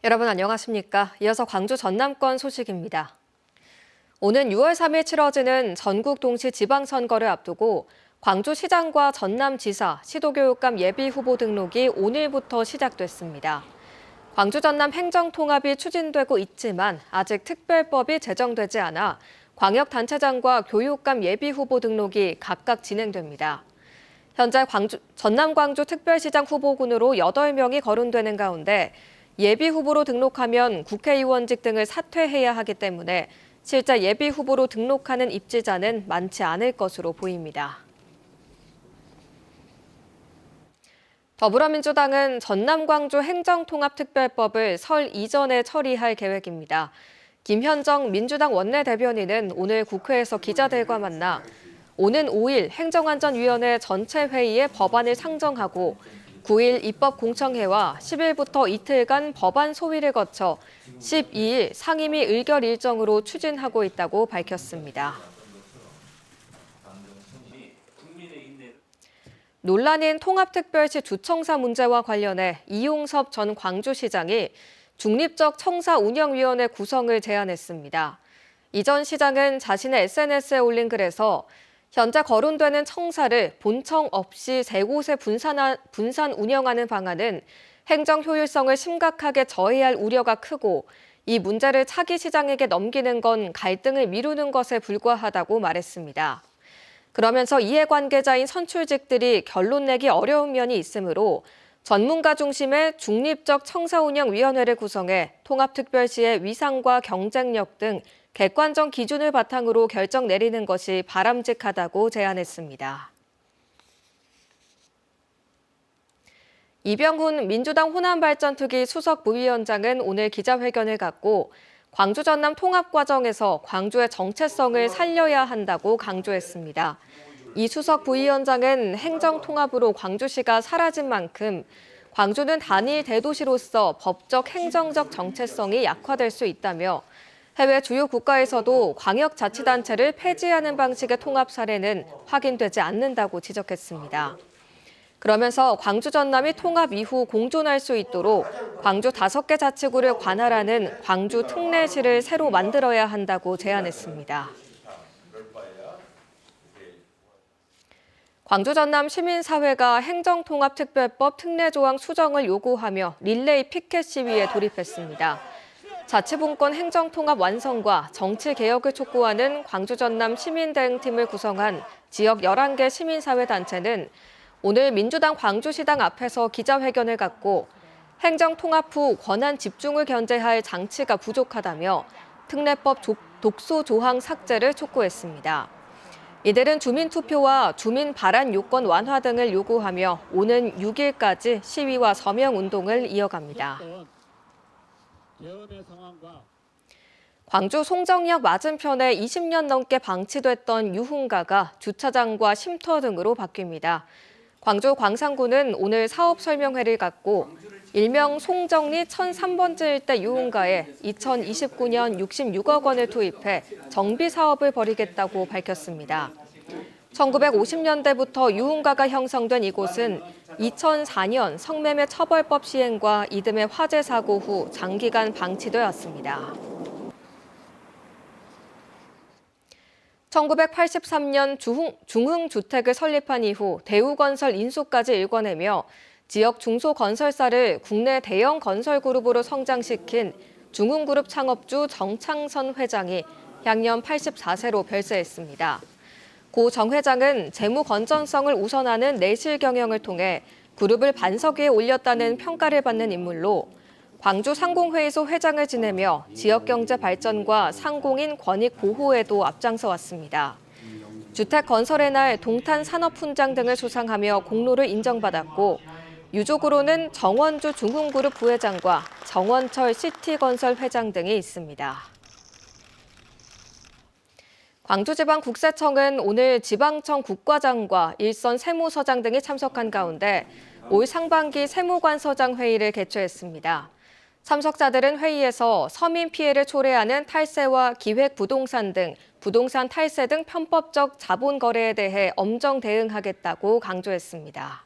여러분 안녕하십니까? 이어서 광주 전남권 소식입니다. 오는 6월 3일 치러지는 전국 동시 지방선거를 앞두고 광주시장과 전남지사, 시도교육감 예비후보 등록이 오늘부터 시작됐습니다. 광주 전남 행정통합이 추진되고 있지만 아직 특별법이 제정되지 않아 광역단체장과 교육감 예비후보 등록이 각각 진행됩니다. 현재 전남 광주 특별시장 후보군으로 8명이 거론되는 가운데 예비후보로 등록하면 국회의원직 등을 사퇴해야 하기 때문에 실제 예비후보로 등록하는 입지자는 많지 않을 것으로 보입니다. 더불어민주당은 전남-광주 행정통합특별법을 설 이전에 처리할 계획입니다. 김현정 민주당 원내대변인은 오늘 국회에서 기자들과 만나 오는 5일 행정안전위원회 전체 회의에 법안을 상정하고 9일 입법공청회와 10일부터 이틀간 법안 소위를 거쳐 12일 상임위 의결 일정으로 추진하고 있다고 밝혔습니다. 논란인 통합특별시 주청사 문제와 관련해 이용섭 전 광주시장이 중립적 청사운영위원회 구성을 제안했습니다. 이 전 시장은 자신의 SNS에 올린 글에서 현재 거론되는 청사를 본청 없이 세 곳에 분산 운영하는 방안은 행정 효율성을 심각하게 저해할 우려가 크고 이 문제를 차기 시장에게 넘기는 건 갈등을 미루는 것에 불과하다고 말했습니다. 그러면서 이해관계자인 선출직들이 결론 내기 어려운 면이 있으므로 전문가 중심의 중립적 청사운영위원회를 구성해 통합특별시의 위상과 경쟁력 등 객관적 기준을 바탕으로 결정 내리는 것이 바람직하다고 제안했습니다. 이병훈 민주당 호남발전특위 수석 부위원장은 오늘 기자회견을 갖고 광주 전남 통합 과정에서 광주의 정체성을 살려야 한다고 강조했습니다. 이 수석 부위원장은 행정통합으로 광주시가 사라진 만큼 광주는 단일 대도시로서 법적 행정적 정체성이 약화될 수 있다며 해외 주요 국가에서도 광역자치단체를 폐지하는 방식의 통합 사례는 확인되지 않는다고 지적했습니다. 그러면서 광주 전남이 통합 이후 공존할 수 있도록 광주 5개 자치구를 관할하는 광주 특례시를 새로 만들어야 한다고 제안했습니다. 광주 전남 시민사회가 행정통합특별법 특례조항 수정을 요구하며 릴레이 피켓 시위에 돌입했습니다. 자치분권 행정통합 완성과 정치개혁을 촉구하는 광주 전남 시민대응팀을 구성한 지역 11개 시민사회단체는 오늘 민주당 광주시당 앞에서 기자회견을 갖고 행정통합 후 권한 집중을 견제할 장치가 부족하다며 특례법 독소 조항 삭제를 촉구했습니다. 이들은 주민투표와 주민 발안 요건 완화 등을 요구하며 오는 6일까지 시위와 서명운동을 이어갑니다. 광주 송정역 맞은편에 20년 넘게 방치됐던 유흥가가 주차장과 쉼터 등으로 바뀝니다. 광주 광산구는 오늘 사업 설명회를 갖고 일명 송정리 1003번지 일대 유흥가에 2029년 66억 원을 투입해 정비 사업을 벌이겠다고 밝혔습니다. 1950년대부터 유흥가가 형성된 이곳은 2004년 성매매 처벌법 시행과 이듬해 화재 사고 후 장기간 방치돼 왔습니다. 1983년 중흥주택을 설립한 이후 대우건설 인수까지 일궈내며 지역 중소건설사를 국내 대형 건설그룹으로 성장시킨 중흥그룹 창업주 정창선 회장이 향년 84세로 별세했습니다. 고 정 회장은 재무 건전성을 우선하는 내실 경영을 통해 그룹을 반석 위에 올렸다는 평가를 받는 인물로 광주 상공회의소 회장을 지내며 지역경제 발전과 상공인 권익 보호에도 앞장서 왔습니다. 주택 건설의 날 동탄 산업훈장 등을 수상하며 공로를 인정받았고 유족으로는 정원주 중흥그룹 부회장과 정원철 시티건설 회장 등이 있습니다. 광주지방국세청은 오늘 지방청 국과장과 일선 세무서장 등이 참석한 가운데 올 상반기 세무관서장 회의를 개최했습니다. 참석자들은 회의에서 서민 피해를 초래하는 탈세와 기획부동산 등 부동산 탈세 등 편법적 자본 거래에 대해 엄정 대응하겠다고 강조했습니다.